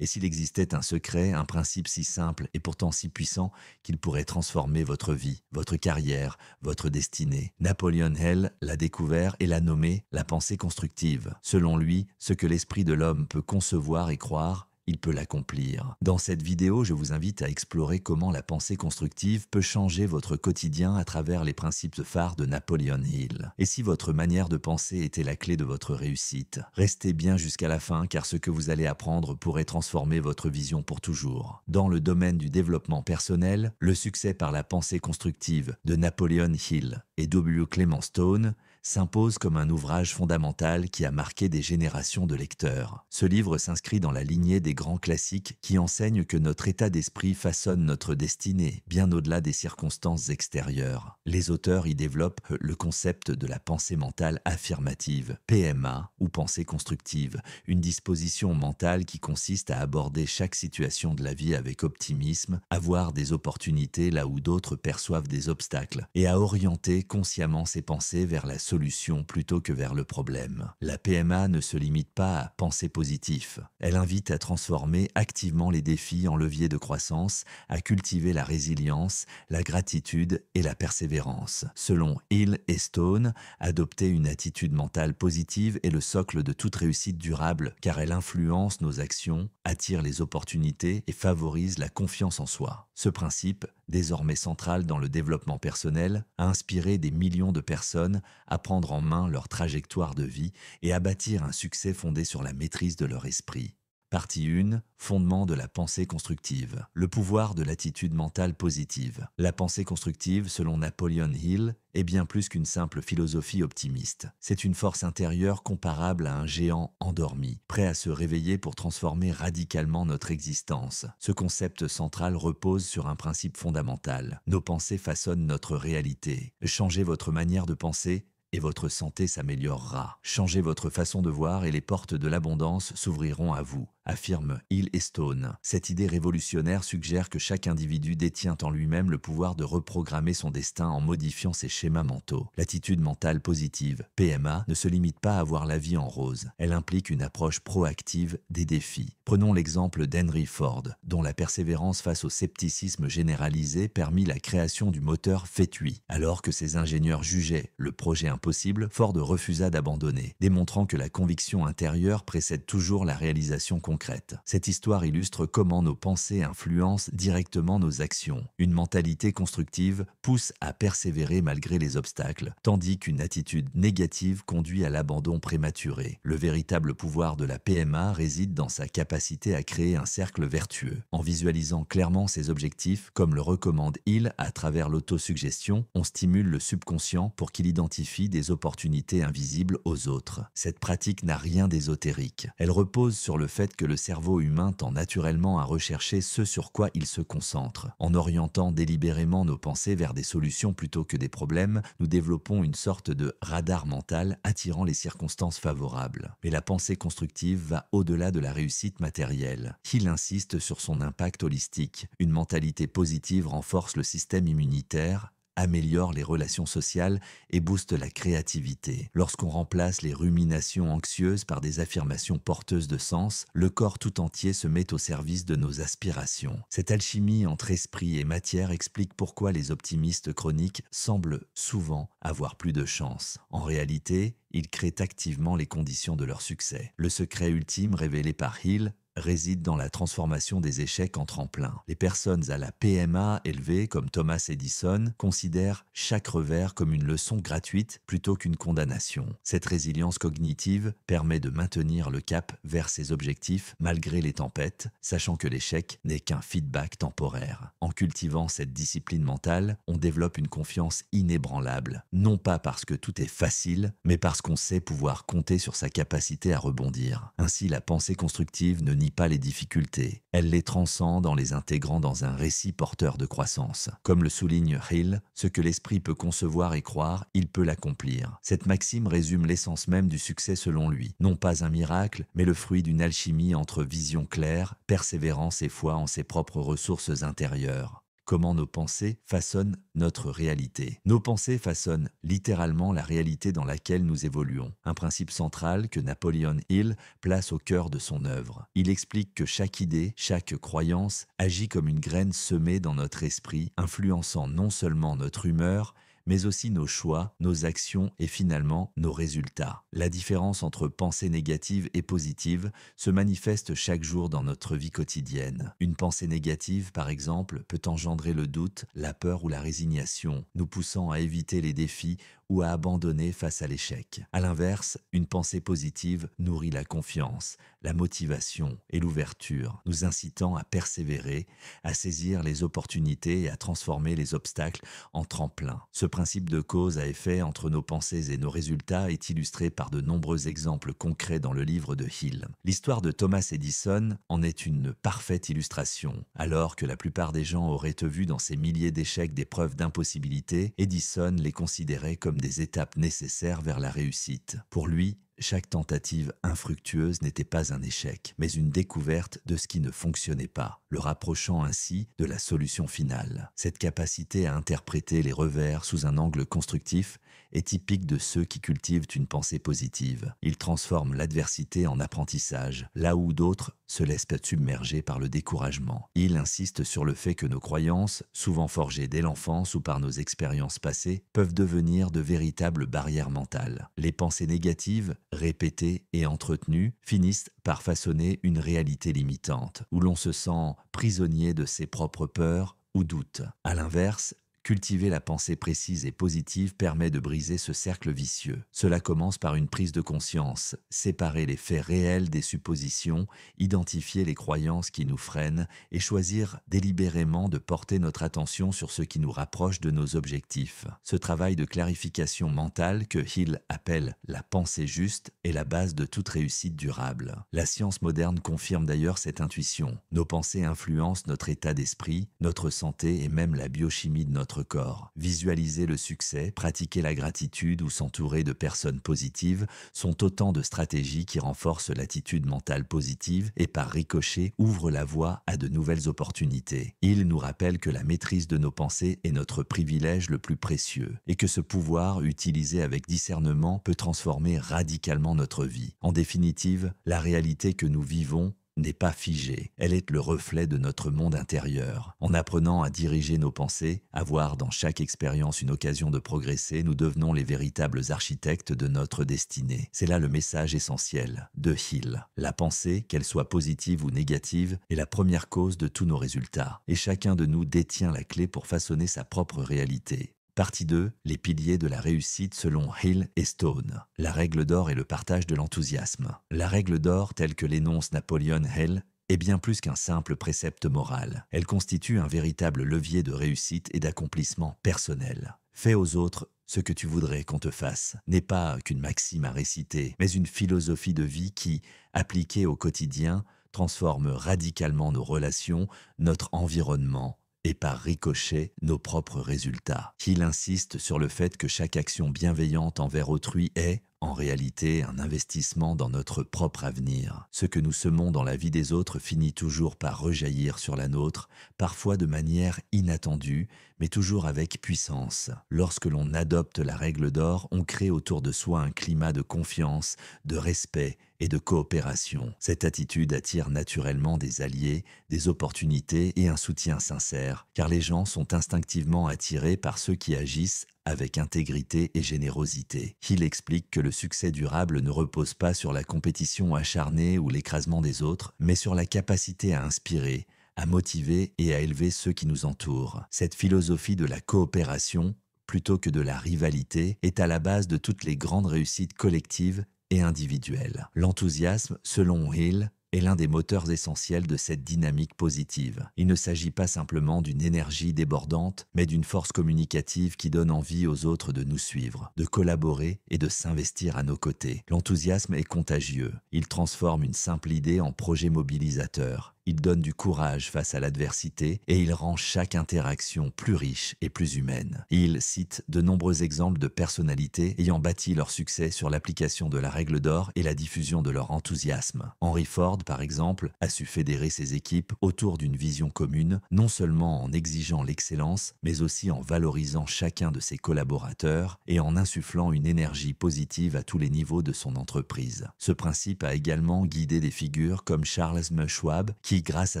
Et s'il existait un secret, un principe si simple et pourtant si puissant qu'il pourrait transformer votre vie, votre carrière, votre destinée. Napoleon Hill l'a découvert et l'a nommé la pensée constructive. Selon lui, ce que l'esprit de l'homme peut concevoir et croire, il peut l'accomplir. Dans cette vidéo, je vous invite à explorer comment la pensée constructive peut changer votre quotidien à travers les principes phares de Napoleon Hill. Et si votre manière de penser était la clé de votre réussite, restez bien jusqu'à la fin car ce que vous allez apprendre pourrait transformer votre vision pour toujours. Dans le domaine du développement personnel, le succès par la pensée constructive de Napoleon Hill et W. Clement Stone s'impose comme un ouvrage fondamental qui a marqué des générations de lecteurs. Ce livre s'inscrit dans la lignée des grands classiques qui enseignent que notre état d'esprit façonne notre destinée, bien au-delà des circonstances extérieures. Les auteurs y développent le concept de la pensée mentale affirmative, PMA ou pensée constructive, une disposition mentale qui consiste à aborder chaque situation de la vie avec optimisme, à voir des opportunités là où d'autres perçoivent des obstacles et à orienter consciemment ses pensées vers la solution plutôt que vers le problème. La PMA ne se limite pas à penser positif. Elle invite à transformer activement les défis en levier de croissance, à cultiver la résilience, la gratitude et la persévérance. Selon Hill et Stone, adopter une attitude mentale positive est le socle de toute réussite durable car elle influence nos actions, attire les opportunités et favorise la confiance en soi. Ce principe, désormais central dans le développement personnel, a inspiré des millions de personnes à prendre en main leur trajectoire de vie et à bâtir un succès fondé sur la maîtrise de leur esprit. Partie 1. Fondement de la pensée constructive. Le pouvoir de l'attitude mentale positive. La pensée constructive, selon Napoleon Hill, est bien plus qu'une simple philosophie optimiste. C'est une force intérieure comparable à un géant endormi, prêt à se réveiller pour transformer radicalement notre existence. Ce concept central repose sur un principe fondamental. Nos pensées façonnent notre réalité. Changez votre manière de penser et votre santé s'améliorera. Changez votre façon de voir et les portes de l'abondance s'ouvriront à vous, affirme Hill et Stone. Cette idée révolutionnaire suggère que chaque individu détient en lui-même le pouvoir de reprogrammer son destin en modifiant ses schémas mentaux. L'attitude mentale positive, PMA, ne se limite pas à voir la vie en rose. Elle implique une approche proactive des défis. Prenons l'exemple d'Henry Ford, dont la persévérance face au scepticisme généralisé permit la création du moteur F8. Alors que ses ingénieurs jugeaient le projet impossible, Ford refusa d'abandonner, démontrant que la conviction intérieure précède toujours la réalisation concrète. Cette histoire illustre comment nos pensées influencent directement nos actions. Une mentalité constructive pousse à persévérer malgré les obstacles, tandis qu'une attitude négative conduit à l'abandon prématuré. Le véritable pouvoir de la PMA réside dans sa capacité à créer un cercle vertueux. En visualisant clairement ses objectifs, comme le recommande Hill à travers l'autosuggestion, on stimule le subconscient pour qu'il identifie des opportunités invisibles aux autres. Cette pratique n'a rien d'ésotérique. Elle repose sur le fait que le cerveau humain tend naturellement à rechercher ce sur quoi il se concentre. En orientant délibérément nos pensées vers des solutions plutôt que des problèmes, nous développons une sorte de radar mental attirant les circonstances favorables. Mais la pensée constructive va au-delà de la réussite matérielle. Hill insiste sur son impact holistique. Une mentalité positive renforce le système immunitaire, améliore les relations sociales et booste la créativité. Lorsqu'on remplace les ruminations anxieuses par des affirmations porteuses de sens, le corps tout entier se met au service de nos aspirations. Cette alchimie entre esprit et matière explique pourquoi les optimistes chroniques semblent souvent avoir plus de chance. En réalité, ils créent activement les conditions de leur succès. Le secret ultime révélé par Hill réside dans la transformation des échecs en tremplin. Les personnes à la PMA élevée, comme Thomas Edison, considèrent chaque revers comme une leçon gratuite plutôt qu'une condamnation. Cette résilience cognitive permet de maintenir le cap vers ses objectifs malgré les tempêtes, sachant que l'échec n'est qu'un feedback temporaire. En cultivant cette discipline mentale, on développe une confiance inébranlable, non pas parce que tout est facile, mais parce qu'on sait pouvoir compter sur sa capacité à rebondir. Ainsi, la pensée constructive ne nie pas les difficultés. Elle les transcende en les intégrant dans un récit porteur de croissance. Comme le souligne Hill, ce que l'esprit peut concevoir et croire, il peut l'accomplir. Cette maxime résume l'essence même du succès selon lui. Non pas un miracle, mais le fruit d'une alchimie entre vision claire, persévérance et foi en ses propres ressources intérieures. comment nos pensées façonnent notre réalité. Nos pensées façonnent littéralement la réalité dans laquelle nous évoluons, un principe central que Napoleon Hill place au cœur de son œuvre. Il explique que chaque idée, chaque croyance agit comme une graine semée dans notre esprit, influençant non seulement notre humeur, mais aussi nos choix, nos actions et finalement nos résultats. La différence entre pensée négative et positive se manifeste chaque jour dans notre vie quotidienne. Une pensée négative, par exemple, peut engendrer le doute, la peur ou la résignation, nous poussant à éviter les défis ou à abandonner face à l'échec. À l'inverse, une pensée positive nourrit la confiance, la motivation et l'ouverture, nous incitant à persévérer, à saisir les opportunités et à transformer les obstacles en tremplin. Ce principe de cause à effet entre nos pensées et nos résultats est illustré par de nombreux exemples concrets dans le livre de Hill. L'histoire de Thomas Edison en est une parfaite illustration. Alors que la plupart des gens auraient vu dans ces milliers d'échecs des preuves d'impossibilité, Edison les considérait comme des étapes nécessaires vers la réussite. Pour lui, chaque tentative infructueuse n'était pas un échec, mais une découverte de ce qui ne fonctionnait pas, le rapprochant ainsi de la solution finale. Cette capacité à interpréter les revers sous un angle constructif est typique de ceux qui cultivent une pensée positive. Ils transforment l'adversité en apprentissage, là où d'autres se laissent submerger par le découragement. Il insiste sur le fait que nos croyances, souvent forgées dès l'enfance ou par nos expériences passées, peuvent devenir de véritables barrières mentales. Les pensées négatives, répétées et entretenues, finissent par façonner une réalité limitante, où l'on se sent prisonnier de ses propres peurs ou doutes. À l'inverse, cultiver la pensée précise et positive permet de briser ce cercle vicieux. Cela commence par une prise de conscience, séparer les faits réels des suppositions, identifier les croyances qui nous freinent et choisir délibérément de porter notre attention sur ce qui nous rapproche de nos objectifs. Ce travail de clarification mentale que Hill appelle la pensée juste est la base de toute réussite durable. La science moderne confirme d'ailleurs cette intuition. Nos pensées influencent notre état d'esprit, notre santé et même la biochimie de notre corps. Visualiser le succès, pratiquer la gratitude ou s'entourer de personnes positives sont autant de stratégies qui renforcent l'attitude mentale positive et par ricochet ouvrent la voie à de nouvelles opportunités. Il nous rappelle que la maîtrise de nos pensées est notre privilège le plus précieux et que ce pouvoir, utilisé avec discernement, peut transformer radicalement notre vie. En définitive, la réalité que nous vivons n'est pas figée, elle est le reflet de notre monde intérieur. En apprenant à diriger nos pensées, à voir dans chaque expérience une occasion de progresser, nous devenons les véritables architectes de notre destinée. C'est là le message essentiel de Hill. La pensée, qu'elle soit positive ou négative, est la première cause de tous nos résultats, et chacun de nous détient la clé pour façonner sa propre réalité. Partie 2, les piliers de la réussite selon Hill et Stone. La règle d'or est le partage de l'enthousiasme. La règle d'or, telle que l'énonce Napoleon Hill, est bien plus qu'un simple précepte moral. Elle constitue un véritable levier de réussite et d'accomplissement personnel. Fais aux autres ce que tu voudrais qu'on te fasse n'est pas qu'une maxime à réciter, mais une philosophie de vie qui, appliquée au quotidien, transforme radicalement nos relations, notre environnement, et par ricochet nos propres résultats. Hill insiste sur le fait que chaque action bienveillante envers autrui est, en réalité, un investissement dans notre propre avenir. Ce que nous semons dans la vie des autres finit toujours par rejaillir sur la nôtre, parfois de manière inattendue, mais toujours avec puissance. Lorsque l'on adopte la règle d'or, on crée autour de soi un climat de confiance, de respect et de coopération. Cette attitude attire naturellement des alliés, des opportunités et un soutien sincère, car les gens sont instinctivement attirés par ceux qui agissent avec intégrité et générosité. Hill explique que le succès durable ne repose pas sur la compétition acharnée ou l'écrasement des autres, mais sur la capacité à inspirer, à motiver et à élever ceux qui nous entourent. Cette philosophie de la coopération, plutôt que de la rivalité, est à la base de toutes les grandes réussites collectives et individuelles. L'enthousiasme, selon Hill, est l'un des moteurs essentiels de cette dynamique positive. Il ne s'agit pas simplement d'une énergie débordante, mais d'une force communicative qui donne envie aux autres de nous suivre, de collaborer et de s'investir à nos côtés. L'enthousiasme est contagieux. Il transforme une simple idée en projet mobilisateur. Il donne du courage face à l'adversité et il rend chaque interaction plus riche et plus humaine. Il cite de nombreux exemples de personnalités ayant bâti leur succès sur l'application de la règle d'or et la diffusion de leur enthousiasme. Henry Ford, par exemple, a su fédérer ses équipes autour d'une vision commune, non seulement en exigeant l'excellence, mais aussi en valorisant chacun de ses collaborateurs et en insufflant une énergie positive à tous les niveaux de son entreprise. Ce principe a également guidé des figures comme Charles M. Schwab, qui, grâce à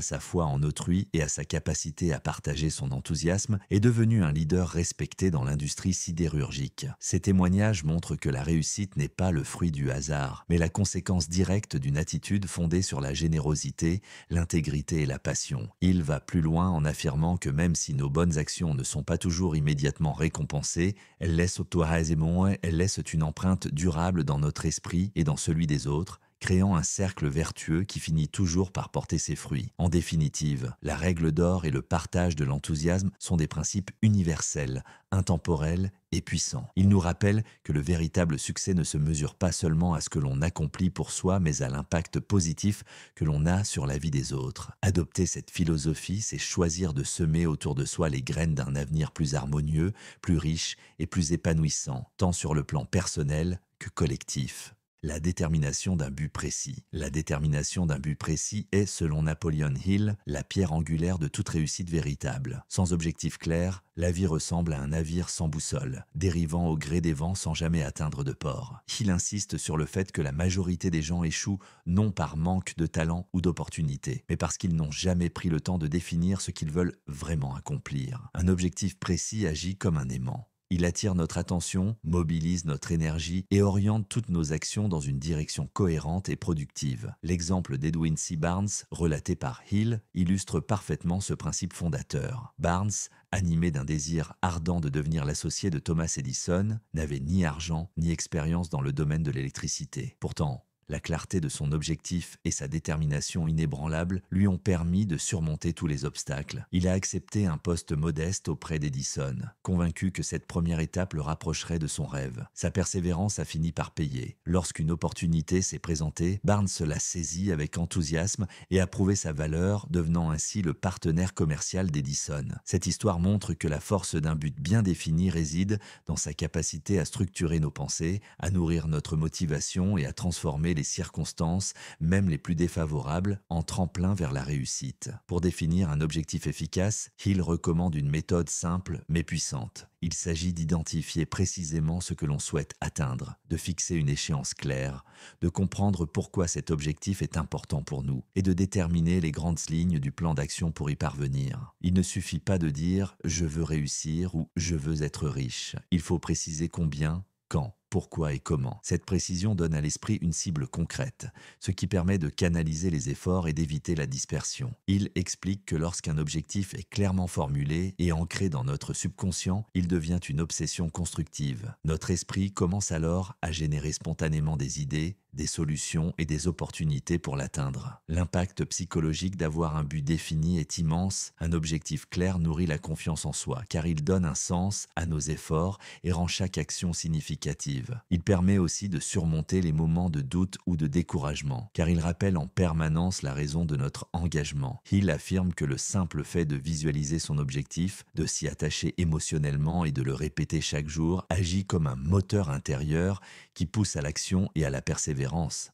sa foi en autrui et à sa capacité à partager son enthousiasme, est devenu un leader respecté dans l'industrie sidérurgique. Ces témoignages montrent que la réussite n'est pas le fruit du hasard, mais la conséquence directe d'une attitude fondée sur la générosité, l'intégrité et la passion. Il va plus loin en affirmant que même si nos bonnes actions ne sont pas toujours immédiatement récompensées, elles laissent une empreinte durable dans notre esprit et dans celui des autres, créant un cercle vertueux qui finit toujours par porter ses fruits. En définitive, la règle d'or et le partage de l'enthousiasme sont des principes universels, intemporels et puissants. Ils nous rappellent que le véritable succès ne se mesure pas seulement à ce que l'on accomplit pour soi, mais à l'impact positif que l'on a sur la vie des autres. Adopter cette philosophie, c'est choisir de semer autour de soi les graines d'un avenir plus harmonieux, plus riche et plus épanouissant, tant sur le plan personnel que collectif. La détermination d'un but précis. La détermination d'un but précis est, selon Napoleon Hill, la pierre angulaire de toute réussite véritable. Sans objectif clair, la vie ressemble à un navire sans boussole, dérivant au gré des vents sans jamais atteindre de port. Hill insiste sur le fait que la majorité des gens échouent non par manque de talent ou d'opportunité, mais parce qu'ils n'ont jamais pris le temps de définir ce qu'ils veulent vraiment accomplir. Un objectif précis agit comme un aimant. Il attire notre attention, mobilise notre énergie et oriente toutes nos actions dans une direction cohérente et productive. L'exemple d'Edwin C. Barnes, relaté par Hill, illustre parfaitement ce principe fondateur. Barnes, animé d'un désir ardent de devenir l'associé de Thomas Edison, n'avait ni argent ni expérience dans le domaine de l'électricité. Pourtant, la clarté de son objectif et sa détermination inébranlable lui ont permis de surmonter tous les obstacles. Il a accepté un poste modeste auprès d'Edison, convaincu que cette première étape le rapprocherait de son rêve. Sa persévérance a fini par payer. Lorsqu'une opportunité s'est présentée, Barnes l'a saisie avec enthousiasme et a prouvé sa valeur, devenant ainsi le partenaire commercial d'Edison. Cette histoire montre que la force d'un but bien défini réside dans sa capacité à structurer nos pensées, à nourrir notre motivation et à transformer les circonstances, même les plus défavorables, en tremplin vers la réussite. Pour définir un objectif efficace, Hill recommande une méthode simple mais puissante. Il s'agit d'identifier précisément ce que l'on souhaite atteindre, de fixer une échéance claire, de comprendre pourquoi cet objectif est important pour nous et de déterminer les grandes lignes du plan d'action pour y parvenir. Il ne suffit pas de dire « je veux réussir » ou « je veux être riche ». Il faut préciser combien, quand, pourquoi et comment. Cette précision donne à l'esprit une cible concrète, ce qui permet de canaliser les efforts et d'éviter la dispersion. Il explique que lorsqu'un objectif est clairement formulé et ancré dans notre subconscient, il devient une obsession constructive. Notre esprit commence alors à générer spontanément des idées, des solutions et des opportunités pour l'atteindre. L'impact psychologique d'avoir un but défini est immense. Un objectif clair nourrit la confiance en soi, car il donne un sens à nos efforts et rend chaque action significative. Il permet aussi de surmonter les moments de doute ou de découragement, car il rappelle en permanence la raison de notre engagement. Hill affirme que le simple fait de visualiser son objectif, de s'y attacher émotionnellement et de le répéter chaque jour, agit comme un moteur intérieur qui pousse à l'action et à la persévérance.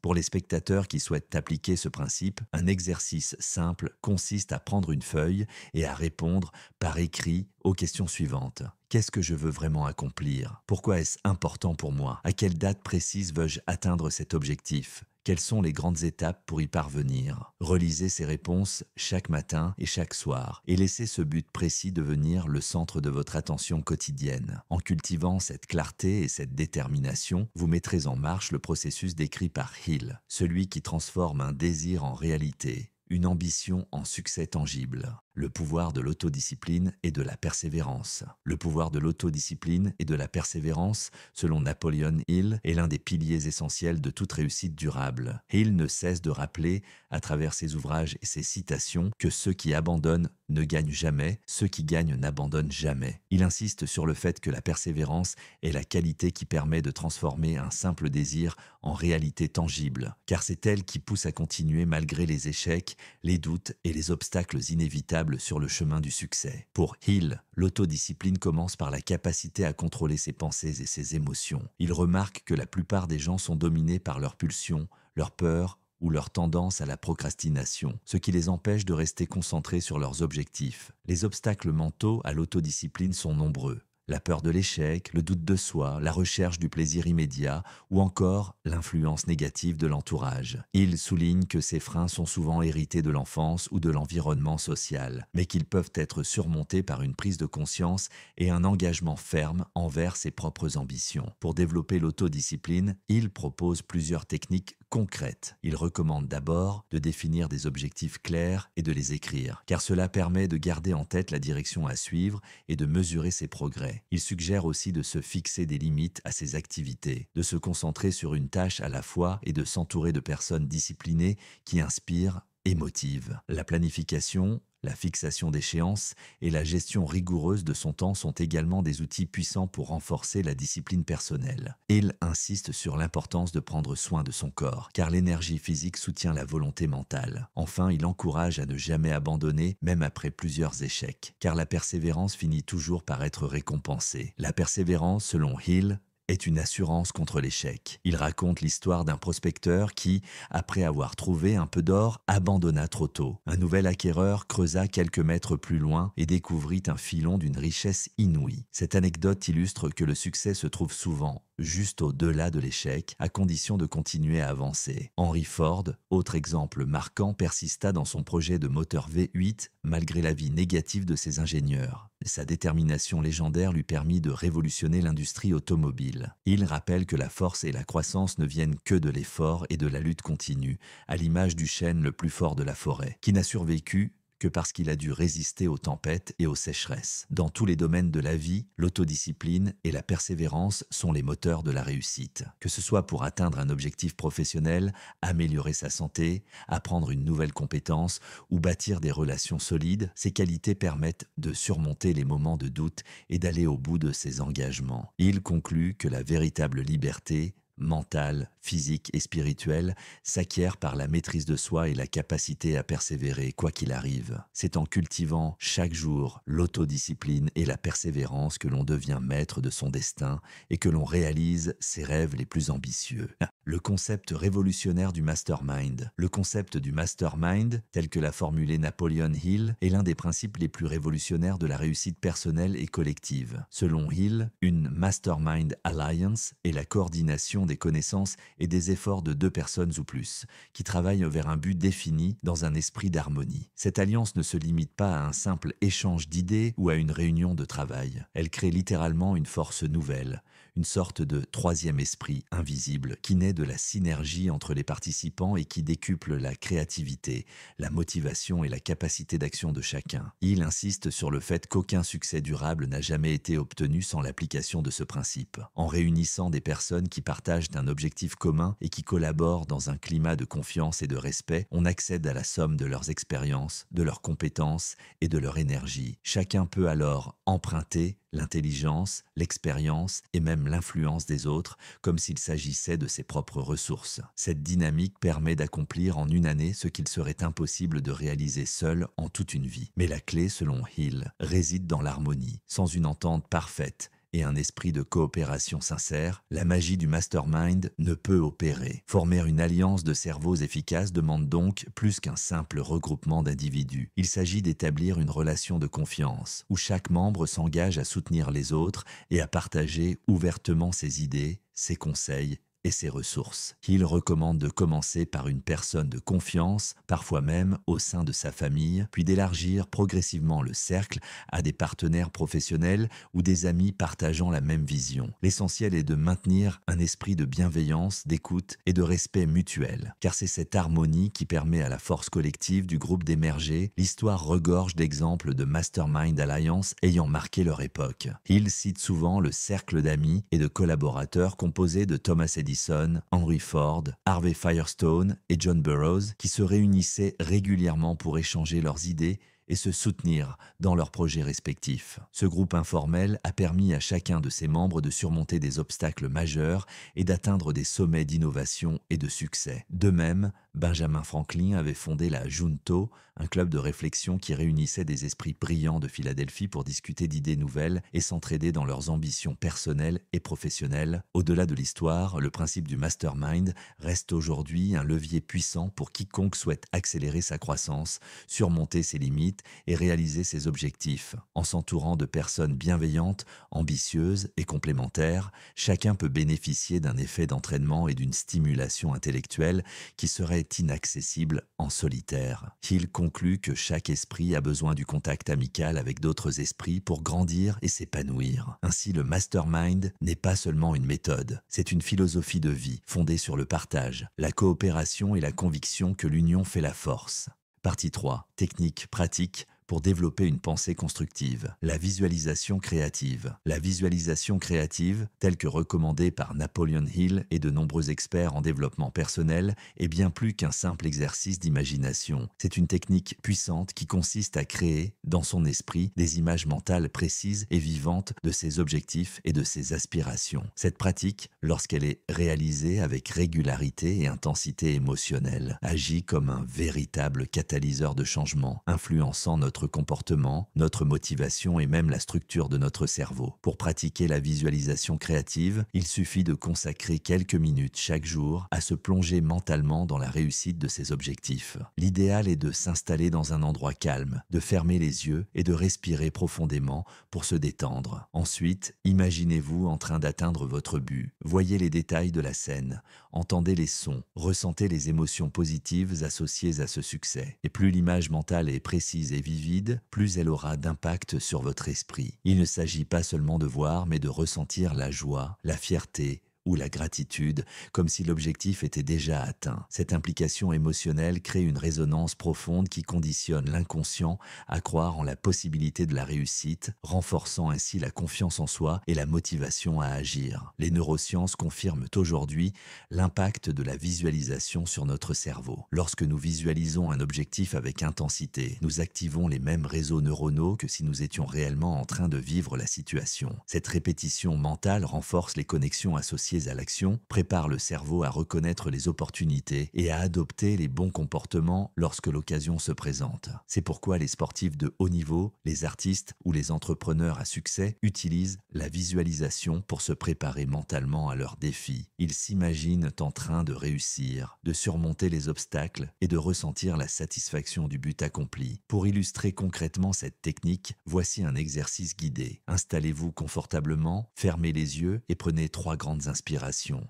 Pour les spectateurs qui souhaitent appliquer ce principe, un exercice simple consiste à prendre une feuille et à répondre par écrit aux questions suivantes. Qu'est-ce que je veux vraiment accomplir? Pourquoi est-ce important pour moi? À quelle date précise veux-je atteindre cet objectif? Quelles sont les grandes étapes pour y parvenir? Relisez ces réponses chaque matin et chaque soir et laissez ce but précis devenir le centre de votre attention quotidienne. En cultivant cette clarté et cette détermination, vous mettrez en marche le processus décrit par Hill, celui qui transforme un désir en réalité, une ambition en succès tangible. le pouvoir de l'autodiscipline et de la persévérance. Le pouvoir de l'autodiscipline et de la persévérance, selon Napoleon Hill, est l'un des piliers essentiels de toute réussite durable. Hill ne cesse de rappeler, à travers ses ouvrages et ses citations, que ceux qui abandonnent ne gagnent jamais, ceux qui gagnent n'abandonnent jamais. Il insiste sur le fait que la persévérance est la qualité qui permet de transformer un simple désir en réalité tangible, car c'est elle qui pousse à continuer malgré les échecs, les doutes et les obstacles inévitables sur le chemin du succès. Pour Hill, l'autodiscipline commence par la capacité à contrôler ses pensées et ses émotions. Il remarque que la plupart des gens sont dominés par leurs pulsions, leurs peurs ou leur tendance à la procrastination, ce qui les empêche de rester concentrés sur leurs objectifs. Les obstacles mentaux à l'autodiscipline sont nombreux. La peur de l'échec, le doute de soi, la recherche du plaisir immédiat ou encore l'influence négative de l'entourage. Il souligne que ces freins sont souvent hérités de l'enfance ou de l'environnement social, mais qu'ils peuvent être surmontés par une prise de conscience et un engagement ferme envers ses propres ambitions. Pour développer l'autodiscipline, il propose plusieurs techniques concrètes. Il recommande d'abord de définir des objectifs clairs et de les écrire, car cela permet de garder en tête la direction à suivre et de mesurer ses progrès. Il suggère aussi de se fixer des limites à ses activités, de se concentrer sur une tâche à la fois et de s'entourer de personnes disciplinées qui inspirent et motivent. La planification, la fixation d'échéances et la gestion rigoureuse de son temps sont également des outils puissants pour renforcer la discipline personnelle. Il insiste sur l'importance de prendre soin de son corps, car l'énergie physique soutient la volonté mentale. Enfin, il encourage à ne jamais abandonner, même après plusieurs échecs, car la persévérance finit toujours par être récompensée. La persévérance, selon Hill, est une assurance contre l'échec. Il raconte l'histoire d'un prospecteur qui, après avoir trouvé un peu d'or, abandonna trop tôt. Un nouvel acquéreur creusa quelques mètres plus loin et découvrit un filon d'une richesse inouïe. Cette anecdote illustre que le succès se trouve souvent juste au-delà de l'échec, à condition de continuer à avancer. Henry Ford, autre exemple marquant, persista dans son projet de moteur V8 malgré l'avis négatif de ses ingénieurs. Sa détermination légendaire lui permit de révolutionner l'industrie automobile. Il rappelle que la force et la croissance ne viennent que de l'effort et de la lutte continue, à l'image du chêne le plus fort de la forêt, qui n'a survécu que parce qu'il a dû résister aux tempêtes et aux sécheresses. Dans tous les domaines de la vie, l'autodiscipline et la persévérance sont les moteurs de la réussite. Que ce soit pour atteindre un objectif professionnel, améliorer sa santé, apprendre une nouvelle compétence ou bâtir des relations solides, ces qualités permettent de surmonter les moments de doute et d'aller au bout de ses engagements. Il conclut que la véritable liberté mentale, physique et spirituelle s'acquiert par la maîtrise de soi et la capacité à persévérer quoi qu'il arrive. C'est en cultivant chaque jour l'autodiscipline et la persévérance que l'on devient maître de son destin et que l'on réalise ses rêves les plus ambitieux. Le concept révolutionnaire du mastermind. Le concept du mastermind, tel que l'a formulé Napoleon Hill, est l'un des principes les plus révolutionnaires de la réussite personnelle et collective. Selon Hill, une mastermind alliance est la coordination des connaissances et des efforts de deux personnes ou plus, qui travaillent vers un but défini dans un esprit d'harmonie. Cette alliance ne se limite pas à un simple échange d'idées ou à une réunion de travail. Elle crée littéralement une force nouvelle, une sorte de troisième esprit invisible qui naît de la synergie entre les participants et qui décuple la créativité, la motivation et la capacité d'action de chacun. Il insiste sur le fait qu'aucun succès durable n'a jamais été obtenu sans l'application de ce principe. En réunissant des personnes qui partagent un objectif commun et qui collaborent dans un climat de confiance et de respect, on accède à la somme de leurs expériences, de leurs compétences et de leur énergie. Chacun peut alors emprunter l'intelligence, l'expérience et même l'influence des autres, comme s'il s'agissait de ses propres ressources. Cette dynamique permet d'accomplir en une année ce qu'il serait impossible de réaliser seul en toute une vie. Mais la clé, selon Hill, réside dans l'harmonie. Sans une entente parfaite et un esprit de coopération sincère, la magie du mastermind ne peut opérer. Former une alliance de cerveaux efficace demande donc plus qu'un simple regroupement d'individus. Il s'agit d'établir une relation de confiance, où chaque membre s'engage à soutenir les autres et à partager ouvertement ses idées, ses conseils et ses ressources. Il recommande de commencer par une personne de confiance, parfois même au sein de sa famille, puis d'élargir progressivement le cercle à des partenaires professionnels ou des amis partageant la même vision. L'essentiel est de maintenir un esprit de bienveillance, d'écoute et de respect mutuel, car c'est cette harmonie qui permet à la force collective du groupe d'émerger. L'histoire regorge d'exemples de Mastermind Alliance ayant marqué leur époque. Il cite souvent le cercle d'amis et de collaborateurs composé de Thomas Edison, Henry Ford, Harvey Firestone et John Burroughs qui se réunissaient régulièrement pour échanger leurs idées et se soutenir dans leurs projets respectifs. Ce groupe informel a permis à chacun de ses membres de surmonter des obstacles majeurs et d'atteindre des sommets d'innovation et de succès. De même, Benjamin Franklin avait fondé la Junto, un club de réflexion qui réunissait des esprits brillants de Philadelphie pour discuter d'idées nouvelles et s'entraider dans leurs ambitions personnelles et professionnelles. Au-delà de l'histoire, le principe du mastermind reste aujourd'hui un levier puissant pour quiconque souhaite accélérer sa croissance, surmonter ses limites et réaliser ses objectifs. En s'entourant de personnes bienveillantes, ambitieuses et complémentaires, chacun peut bénéficier d'un effet d'entraînement et d'une stimulation intellectuelle qui serait inaccessible en solitaire. Il conclut que chaque esprit a besoin du contact amical avec d'autres esprits pour grandir et s'épanouir. Ainsi, le mastermind n'est pas seulement une méthode, c'est une philosophie de vie fondée sur le partage, la coopération et la conviction que l'union fait la force. Partie 3. Technique pratique pour développer une pensée constructive. La visualisation créative. La visualisation créative, telle que recommandée par Napoleon Hill et de nombreux experts en développement personnel, est bien plus qu'un simple exercice d'imagination. C'est une technique puissante qui consiste à créer, dans son esprit, des images mentales précises et vivantes de ses objectifs et de ses aspirations. Cette pratique, lorsqu'elle est réalisée avec régularité et intensité émotionnelle, agit comme un véritable catalyseur de changement, influençant notre comportement, notre motivation et même la structure de notre cerveau. Pour pratiquer la visualisation créative, il suffit de consacrer quelques minutes chaque jour à se plonger mentalement dans la réussite de ses objectifs. L'idéal est de s'installer dans un endroit calme, de fermer les yeux et de respirer profondément pour se détendre. Ensuite, imaginez-vous en train d'atteindre votre but. Voyez les détails de la scène, entendez les sons, ressentez les émotions positives associées à ce succès. Et plus l'image mentale est précise et vivide, plus elle aura d'impact sur votre esprit. Il ne s'agit pas seulement de voir, mais de ressentir la joie, la fierté ou la gratitude, comme si l'objectif était déjà atteint. Cette implication émotionnelle crée une résonance profonde qui conditionne l'inconscient à croire en la possibilité de la réussite, renforçant ainsi la confiance en soi et la motivation à agir. Les neurosciences confirment aujourd'hui l'impact de la visualisation sur notre cerveau. Lorsque nous visualisons un objectif avec intensité, nous activons les mêmes réseaux neuronaux que si nous étions réellement en train de vivre la situation. Cette répétition mentale renforce les connexions associées à l'action, prépare le cerveau à reconnaître les opportunités et à adopter les bons comportements lorsque l'occasion se présente. C'est pourquoi les sportifs de haut niveau, les artistes ou les entrepreneurs à succès utilisent la visualisation pour se préparer mentalement à leurs défis. Ils s'imaginent en train de réussir, de surmonter les obstacles et de ressentir la satisfaction du but accompli. Pour illustrer concrètement cette technique, voici un exercice guidé. Installez-vous confortablement, fermez les yeux et prenez 3 grandes inspirations.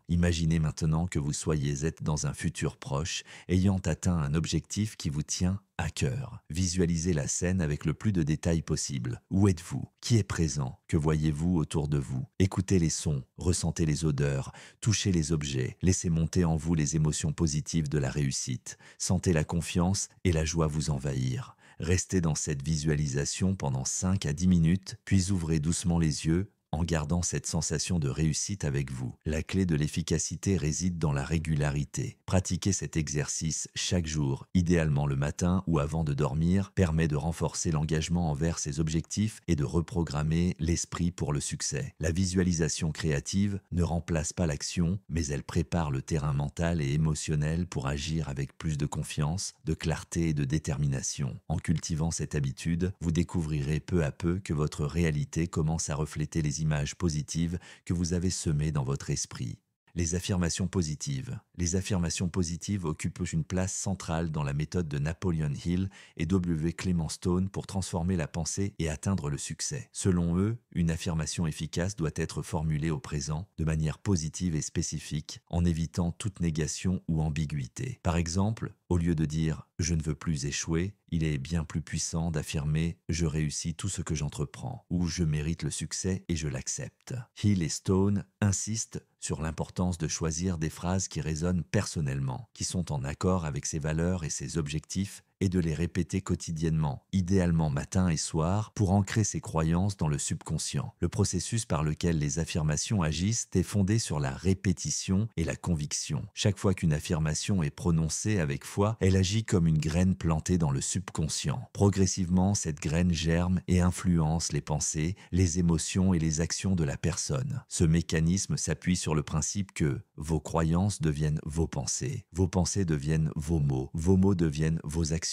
Imaginez maintenant que vous soyez dans un futur proche, ayant atteint un objectif qui vous tient à cœur. Visualisez la scène avec le plus de détails possible. Où êtes-vous? Qui est présent? Que voyez-vous autour de vous? Écoutez les sons, ressentez les odeurs, touchez les objets, laissez monter en vous les émotions positives de la réussite. Sentez la confiance et la joie vous envahir. Restez dans cette visualisation pendant 5 à 10 minutes, puis ouvrez doucement les yeux en gardant cette sensation de réussite avec vous. La clé de l'efficacité réside dans la régularité. Pratiquer cet exercice chaque jour, idéalement le matin ou avant de dormir, permet de renforcer l'engagement envers ses objectifs et de reprogrammer l'esprit pour le succès. La visualisation créative ne remplace pas l'action, mais elle prépare le terrain mental et émotionnel pour agir avec plus de confiance, de clarté et de détermination. En cultivant cette habitude, vous découvrirez peu à peu que votre réalité commence à refléter les images positives que vous avez semées dans votre esprit. Les affirmations positives. Les affirmations positives occupent une place centrale dans la méthode de Napoleon Hill et W. Clement Stone pour transformer la pensée et atteindre le succès. Selon eux, une affirmation efficace doit être formulée au présent de manière positive et spécifique, en évitant toute négation ou ambiguïté. Par exemple, au lieu de dire « je ne veux plus échouer », il est bien plus puissant d'affirmer « je réussis tout ce que j'entreprends » ou « je mérite le succès et je l'accepte ». Hill et Stone insistent sur l'importance de choisir des phrases qui résonnent personnellement, qui sont en accord avec ses valeurs et ses objectifs, et de les répéter quotidiennement, idéalement matin et soir, pour ancrer ses croyances dans le subconscient. Le processus par lequel les affirmations agissent est fondé sur la répétition et la conviction. Chaque fois qu'une affirmation est prononcée avec foi, elle agit comme une graine plantée dans le subconscient. Progressivement, cette graine germe et influence les pensées, les émotions et les actions de la personne. Ce mécanisme s'appuie sur le principe que vos croyances deviennent vos pensées deviennent vos mots deviennent vos actions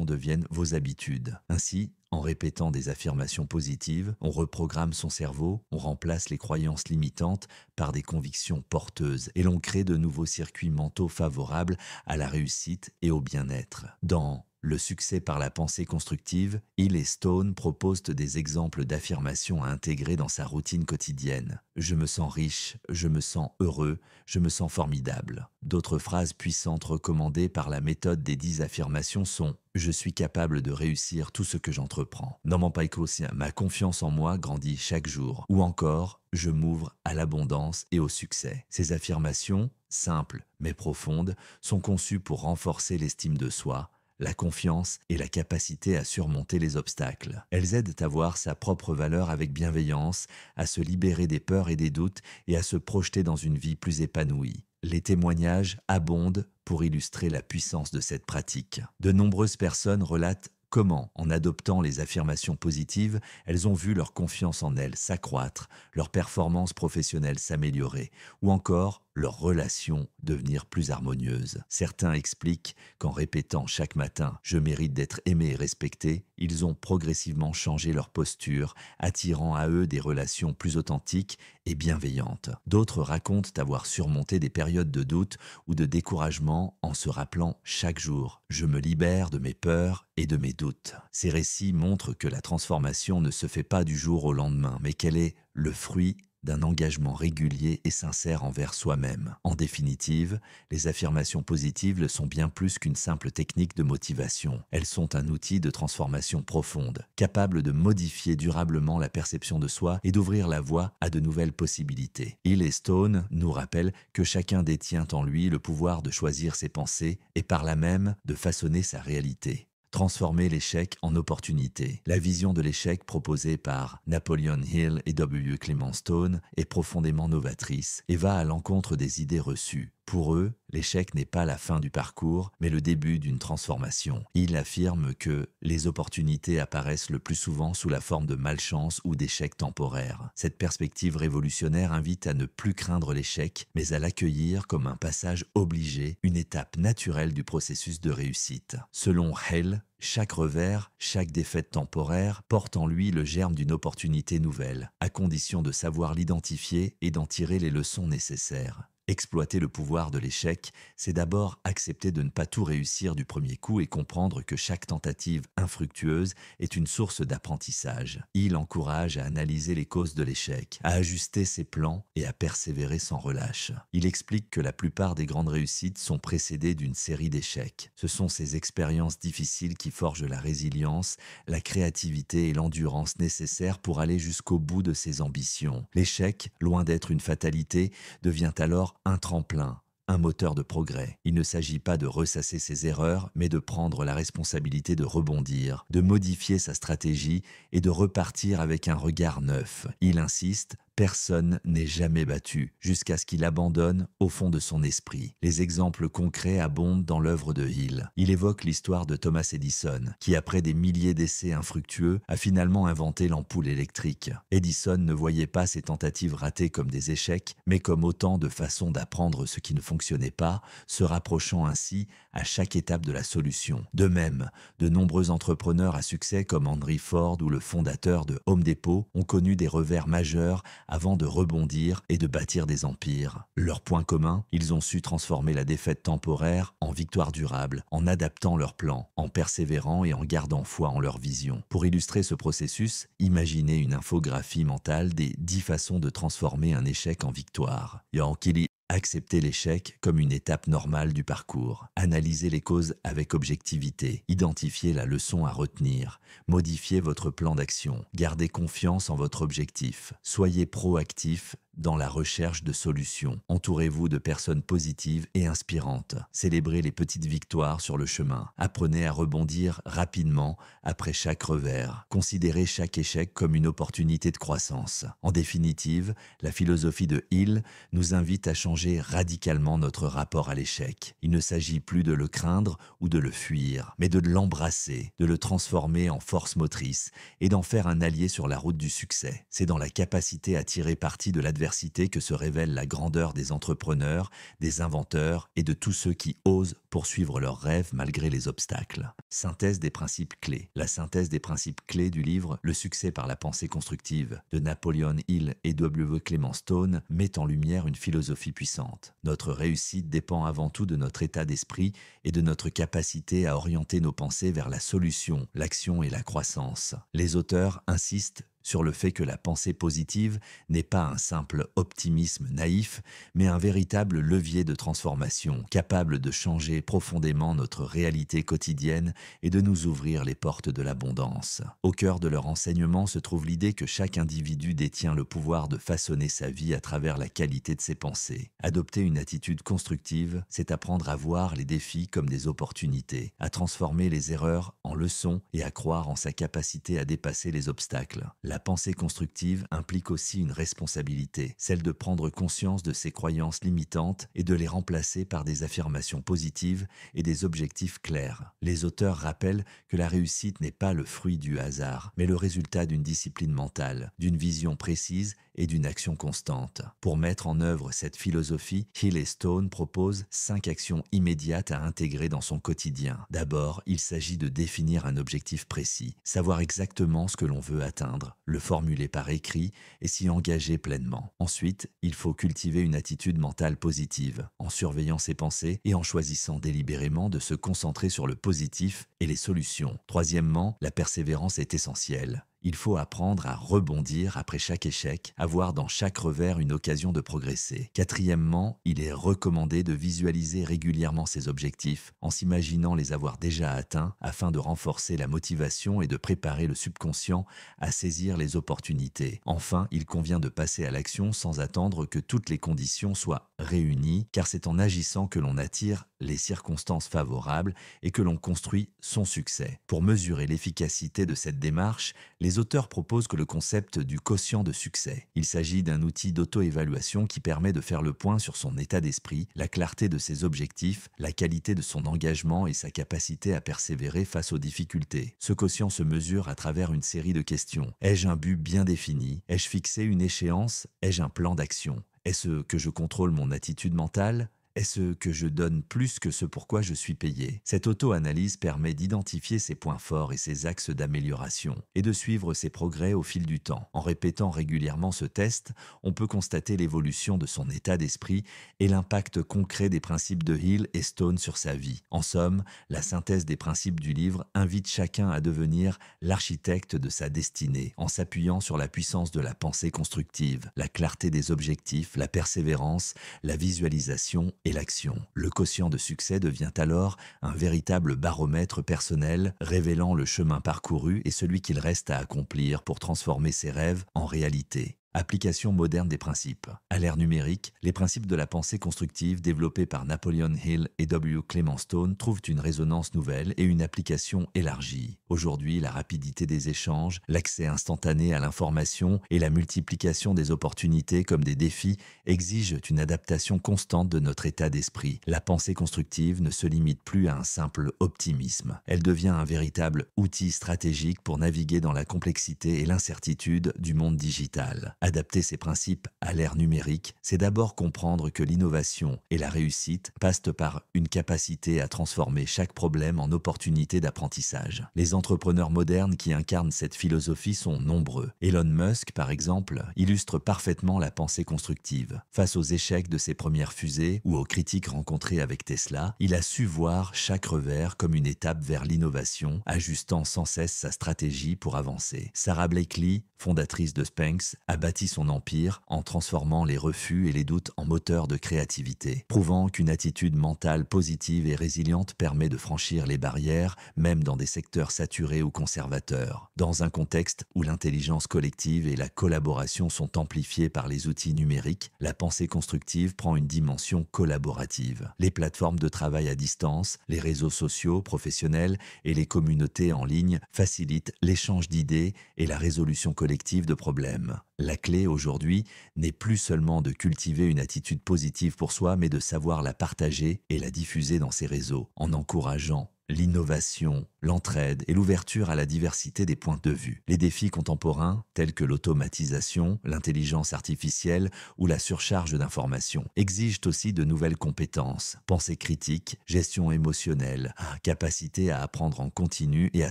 deviennent vos habitudes. Ainsi, en répétant des affirmations positives, on reprogramme son cerveau, on remplace les croyances limitantes par des convictions porteuses et l'on crée de nouveaux circuits mentaux favorables à la réussite et au bien-être. Dans Le succès par la pensée constructive, Hill et Stone proposent des exemples d'affirmations à intégrer dans sa routine quotidienne. Je me sens riche, je me sens heureux, je me sens formidable. D'autres phrases puissantes recommandées par la méthode des 10 affirmations sont « Je suis capable de réussir tout ce que j'entreprends ». Ma confiance en moi grandit chaque jour. Ou encore « Je m'ouvre à l'abondance et au succès ». Ces affirmations, simples mais profondes, sont conçues pour renforcer l'estime de soi, la confiance et la capacité à surmonter les obstacles. Elles aident à voir sa propre valeur avec bienveillance, à se libérer des peurs et des doutes et à se projeter dans une vie plus épanouie. Les témoignages abondent pour illustrer la puissance de cette pratique. De nombreuses personnes relatent comment, en adoptant les affirmations positives, elles ont vu leur confiance en elles s'accroître, leur performance professionnelle s'améliorer, ou encore leurs relations devenir plus harmonieuses. Certains expliquent qu'en répétant chaque matin « Je mérite d'être aimé et respecté », ils ont progressivement changé leur posture, attirant à eux des relations plus authentiques et bienveillantes. D'autres racontent avoir surmonté des périodes de doute ou de découragement en se rappelant chaque jour « Je me libère de mes peurs et de mes doutes ». Ces récits montrent que la transformation ne se fait pas du jour au lendemain, mais qu'elle est le fruit d'un engagement régulier et sincère envers soi-même. En définitive, les affirmations positives ne sont bien plus qu'une simple technique de motivation. Elles sont un outil de transformation profonde, capable de modifier durablement la perception de soi et d'ouvrir la voie à de nouvelles possibilités. Hill et Stone nous rappellent que chacun détient en lui le pouvoir de choisir ses pensées et par là même de façonner sa réalité. Transformer l'échec en opportunité. La vision de l'échec proposée par Napoleon Hill et W. Clement Stone est profondément novatrice et va à l'encontre des idées reçues. Pour eux, l'échec n'est pas la fin du parcours, mais le début d'une transformation. Hill affirme que les opportunités apparaissent le plus souvent sous la forme de malchance ou d'échecs temporaires. Cette perspective révolutionnaire invite à ne plus craindre l'échec, mais à l'accueillir comme un passage obligé, une étape naturelle du processus de réussite. Selon Hill, chaque revers, chaque défaite temporaire porte en lui le germe d'une opportunité nouvelle, à condition de savoir l'identifier et d'en tirer les leçons nécessaires. Exploiter le pouvoir de l'échec, c'est d'abord accepter de ne pas tout réussir du premier coup et comprendre que chaque tentative infructueuse est une source d'apprentissage. Il encourage à analyser les causes de l'échec, à ajuster ses plans et à persévérer sans relâche. Il explique que la plupart des grandes réussites sont précédées d'une série d'échecs. Ce sont ces expériences difficiles qui forgent la résilience, la créativité et l'endurance nécessaires pour aller jusqu'au bout de ses ambitions. L'échec, loin d'être une fatalité, devient alors un tremplin, un moteur de progrès. Il ne s'agit pas de ressasser ses erreurs, mais de prendre la responsabilité de rebondir, de modifier sa stratégie et de repartir avec un regard neuf. Il insiste, personne n'est jamais battu, jusqu'à ce qu'il abandonne au fond de son esprit. Les exemples concrets abondent dans l'œuvre de Hill. Il évoque l'histoire de Thomas Edison, qui après des milliers d'essais infructueux, a finalement inventé l'ampoule électrique. Edison ne voyait pas ses tentatives ratées comme des échecs, mais comme autant de façons d'apprendre ce qui ne fonctionnait pas, se rapprochant ainsi à chaque étape de la solution. De même, de nombreux entrepreneurs à succès comme Henry Ford ou le fondateur de Home Depot ont connu des revers majeurs avant de rebondir et de bâtir des empires. Leur point commun, ils ont su transformer la défaite temporaire en victoire durable, en adaptant leur plan, en persévérant et en gardant foi en leur vision. Pour illustrer ce processus, imaginez une infographie mentale des 10 façons de transformer un échec en victoire. Yankili, acceptez l'échec comme une étape normale du parcours. Analysez les causes avec objectivité. Identifiez la leçon à retenir. Modifiez votre plan d'action. Gardez confiance en votre objectif. Soyez proactif dans la recherche de solutions. Entourez-vous de personnes positives et inspirantes. Célébrez les petites victoires sur le chemin. Apprenez à rebondir rapidement après chaque revers. Considérez chaque échec comme une opportunité de croissance. En définitive, la philosophie de Hill nous invite à changer radicalement notre rapport à l'échec. Il ne s'agit plus de le craindre ou de le fuir, mais de l'embrasser, de le transformer en force motrice et d'en faire un allié sur la route du succès. C'est dans la capacité à tirer parti de l'adversité que se révèle la grandeur des entrepreneurs, des inventeurs et de tous ceux qui osent poursuivre leurs rêves malgré les obstacles. Synthèse des principes clés. La synthèse des principes clés du livre Le succès par la pensée constructive de Napoleon Hill et W. Clement Stone met en lumière une philosophie puissante. Notre réussite dépend avant tout de notre état d'esprit et de notre capacité à orienter nos pensées vers la solution, l'action et la croissance. Les auteurs insistent sur le fait que la pensée positive n'est pas un simple optimisme naïf, mais un véritable levier de transformation, capable de changer profondément notre réalité quotidienne et de nous ouvrir les portes de l'abondance. Au cœur de leur enseignement se trouve l'idée que chaque individu détient le pouvoir de façonner sa vie à travers la qualité de ses pensées. Adopter une attitude constructive, c'est apprendre à voir les défis comme des opportunités, à transformer les erreurs en leçons et à croire en sa capacité à dépasser les obstacles. La pensée constructive implique aussi une responsabilité, celle de prendre conscience de ses croyances limitantes et de les remplacer par des affirmations positives et des objectifs clairs. Les auteurs rappellent que la réussite n'est pas le fruit du hasard, mais le résultat d'une discipline mentale, d'une vision précise et d'une action constante. Pour mettre en œuvre cette philosophie, Hill et Stone proposent 5 actions immédiates à intégrer dans son quotidien. D'abord, il s'agit de définir un objectif précis, savoir exactement ce que l'on veut atteindre, le formuler par écrit et s'y engager pleinement. Ensuite, il faut cultiver une attitude mentale positive, en surveillant ses pensées et en choisissant délibérément de se concentrer sur le positif et les solutions. Troisièmement, la persévérance est essentielle. Il faut apprendre à rebondir après chaque échec, à voir dans chaque revers une occasion de progresser. Quatrièmement, il est recommandé de visualiser régulièrement ses objectifs en s'imaginant les avoir déjà atteints afin de renforcer la motivation et de préparer le subconscient à saisir les opportunités. Enfin, il convient de passer à l'action sans attendre que toutes les conditions soient réunies, car c'est en agissant que l'on attire les circonstances favorables et que l'on construit son succès. Pour mesurer l'efficacité de cette démarche, les auteurs proposent que le concept du quotient de succès. Il s'agit d'un outil d'auto-évaluation qui permet de faire le point sur son état d'esprit, la clarté de ses objectifs, la qualité de son engagement et sa capacité à persévérer face aux difficultés. Ce quotient se mesure à travers une série de questions. Ai-je un but bien défini? Ai-je fixé une échéance? Ai-je un plan d'action? Est-ce que je contrôle mon attitude mentale? Est-ce que je donne plus que ce pourquoi je suis payé? Cette auto-analyse permet d'identifier ses points forts et ses axes d'amélioration et de suivre ses progrès au fil du temps. En répétant régulièrement ce test, on peut constater l'évolution de son état d'esprit et l'impact concret des principes de Hill et Stone sur sa vie. En somme, la synthèse des principes du livre invite chacun à devenir l'architecte de sa destinée en s'appuyant sur la puissance de la pensée constructive, la clarté des objectifs, la persévérance, la visualisation et l'action. Le quotient de succès devient alors un véritable baromètre personnel révélant le chemin parcouru et celui qu'il reste à accomplir pour transformer ses rêves en réalité. Application moderne des principes. À l'ère numérique, les principes de la pensée constructive développés par Napoleon Hill et W. Clement Stone trouvent une résonance nouvelle et une application élargie. Aujourd'hui, la rapidité des échanges, l'accès instantané à l'information et la multiplication des opportunités comme des défis exigent une adaptation constante de notre état d'esprit. La pensée constructive ne se limite plus à un simple optimisme. Elle devient un véritable outil stratégique pour naviguer dans la complexité et l'incertitude du monde digital. Adapter ces principes à l'ère numérique, c'est d'abord comprendre que l'innovation et la réussite passent par une capacité à transformer chaque problème en opportunité d'apprentissage. Les entrepreneurs modernes qui incarnent cette philosophie sont nombreux. Elon Musk, par exemple, illustre parfaitement la pensée constructive. Face aux échecs de ses premières fusées ou aux critiques rencontrées avec Tesla, il a su voir chaque revers comme une étape vers l'innovation, ajustant sans cesse sa stratégie pour avancer. Sarah Blakely, fondatrice de Spanx, a bâti son empire en transformant les refus et les doutes en moteurs de créativité, prouvant qu'une attitude mentale positive et résiliente permet de franchir les barrières, même dans des secteurs saturés ou conservateurs. Dans un contexte où l'intelligence collective et la collaboration sont amplifiées par les outils numériques, la pensée constructive prend une dimension collaborative. Les plateformes de travail à distance, les réseaux sociaux, professionnels et les communautés en ligne facilitent l'échange d'idées et la résolution collective de problèmes. La clé aujourd'hui n'est plus seulement de cultiver une attitude positive pour soi, mais de savoir la partager et la diffuser dans ses réseaux, en encourageant l'innovation, l'entraide et l'ouverture à la diversité des points de vue. Les défis contemporains, tels que l'automatisation, l'intelligence artificielle ou la surcharge d'informations, exigent aussi de nouvelles compétences, pensée critique, gestion émotionnelle, capacité à apprendre en continu et à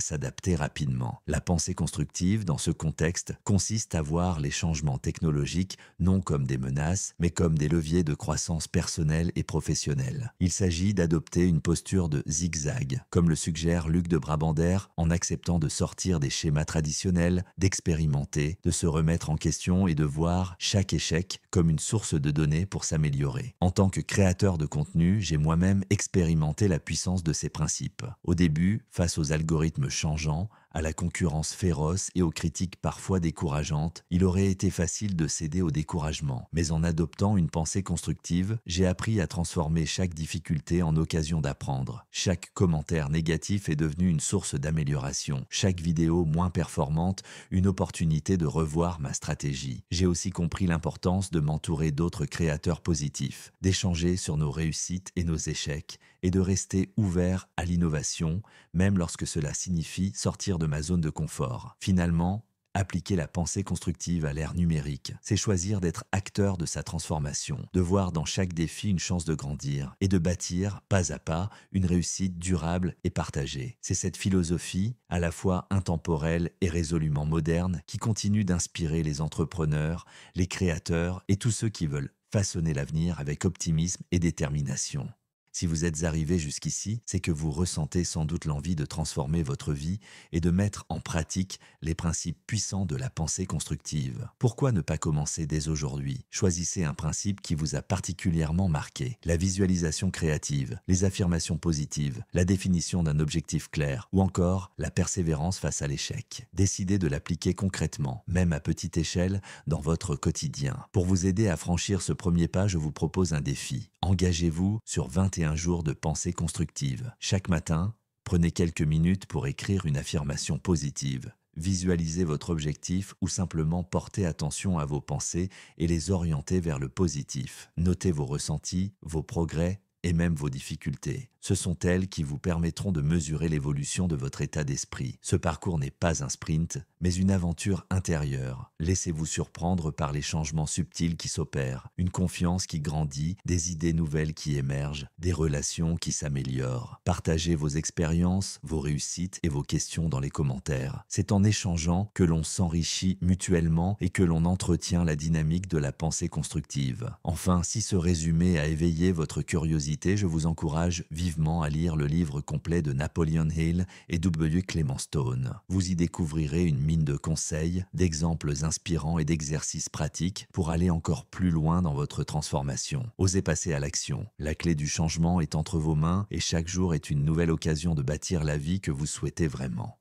s'adapter rapidement. La pensée constructive, dans ce contexte, consiste à voir les changements technologiques non comme des menaces, mais comme des leviers de croissance personnelle et professionnelle. Il s'agit d'adopter une posture de zigzag, comme le suggère Luc de Brabander, en acceptant de sortir des schémas traditionnels, d'expérimenter, de se remettre en question et de voir chaque échec comme une source de données pour s'améliorer. En tant que créateur de contenu, j'ai moi-même expérimenté la puissance de ces principes. Au début, face aux algorithmes changeants, à la concurrence féroce et aux critiques parfois décourageantes, il aurait été facile de céder au découragement. Mais en adoptant une pensée constructive, j'ai appris à transformer chaque difficulté en occasion d'apprendre. Chaque commentaire négatif est devenu une source d'amélioration. Chaque vidéo moins performante, une opportunité de revoir ma stratégie. J'ai aussi compris l'importance de m'entourer d'autres créateurs positifs, d'échanger sur nos réussites et nos échecs, et de rester ouvert à l'innovation, même lorsque cela signifie sortir de ma zone de confort. Finalement, appliquer la pensée constructive à l'ère numérique, c'est choisir d'être acteur de sa transformation, de voir dans chaque défi une chance de grandir et de bâtir, pas à pas, une réussite durable et partagée. C'est cette philosophie, à la fois intemporelle et résolument moderne, qui continue d'inspirer les entrepreneurs, les créateurs et tous ceux qui veulent façonner l'avenir avec optimisme et détermination. Si vous êtes arrivé jusqu'ici, c'est que vous ressentez sans doute l'envie de transformer votre vie et de mettre en pratique les principes puissants de la pensée constructive. Pourquoi ne pas commencer dès aujourd'hui? Choisissez un principe qui vous a particulièrement marqué. La visualisation créative, les affirmations positives, la définition d'un objectif clair ou encore la persévérance face à l'échec. Décidez de l'appliquer concrètement, même à petite échelle, dans votre quotidien. Pour vous aider à franchir ce premier pas, je vous propose un défi. Engagez-vous sur 21 jours de pensée constructive. Chaque matin, prenez quelques minutes pour écrire une affirmation positive. Visualisez votre objectif ou simplement portez attention à vos pensées et les orientez vers le positif. Notez vos ressentis, vos progrès et même vos difficultés. Ce sont elles qui vous permettront de mesurer l'évolution de votre état d'esprit. Ce parcours n'est pas un sprint, mais une aventure intérieure. Laissez-vous surprendre par les changements subtils qui s'opèrent, une confiance qui grandit, des idées nouvelles qui émergent, des relations qui s'améliorent. Partagez vos expériences, vos réussites et vos questions dans les commentaires. C'est en échangeant que l'on s'enrichit mutuellement et que l'on entretient la dynamique de la pensée constructive. Enfin, si ce résumé a éveillé votre curiosité, je vous encourage vivement à lire le livre complet de Napoleon Hill et W. Clement Stone. Vous y découvrirez une mine de conseils, d'exemples inspirants et d'exercices pratiques pour aller encore plus loin dans votre transformation. Osez passer à l'action. La clé du changement est entre vos mains et chaque jour est une nouvelle occasion de bâtir la vie que vous souhaitez vraiment.